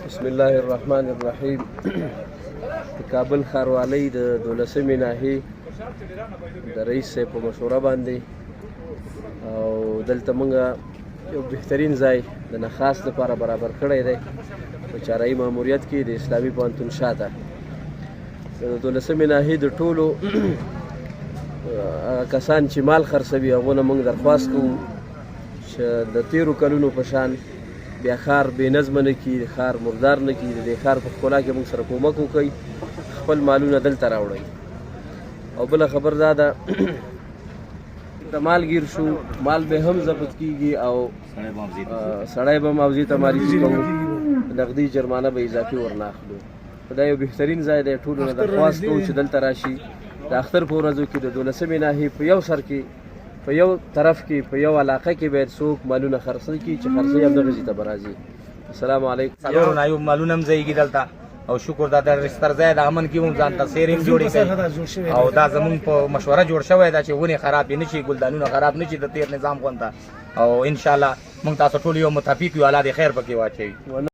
بسم الله الرحمن الرحیم. د کابل ښاروالۍ د 12مې ناحیې د رئیس صاحب په مشوره باندې او دلته موږ یو بهترین ځای د نخاس لپاره برابر کړی دی په چارایي ماموریت کې د اسلامي پوهنتون شاته. د 12مې ناحیې د ټولو کسان چې مال خرڅوي هغو نه موږ درخواست کوو چې د تیرو کلونو په شان بیا ښار بې نظمه نه کړي، ښار مردار نه کړي، د دې ښار په ښکلا کې موږ سره کومک وکړئ، خپل مالونه دلته راوړئ. او بله خبر دا ده د مال ګیر شو، مال به هم ضبط کیږي او سړی به موضوع ته معرفي کوو، نقدي جرمانه به اضافي ورنه اخلو. دا یو بهترین ځای دی، ټولو نه درخواست کوو چې دلته راشي. د اختر په ورځو کې د 12مې ناحیې په یو سر کې په یو طرف کې په یو علاقه کې باید څوک مالونه خرڅوي کړي چې خرڅوي همدغه ځای ته به راځي. السلام علیکم. څلورو نایو مالونه هم ځایږي دلته او شکر دا د رستر ځای د امن کې هم ځان ته سیرې هم جوړې کوي او دا زمونږ په مشوره جوړ شوی دا چې ونې خراب نه شي، ګلدانونه خراب نه شي د تیر نظام غونته، او انشاءالله موږ تاسو ټول یو متفق یو، الله دې خیر پکې واچوي.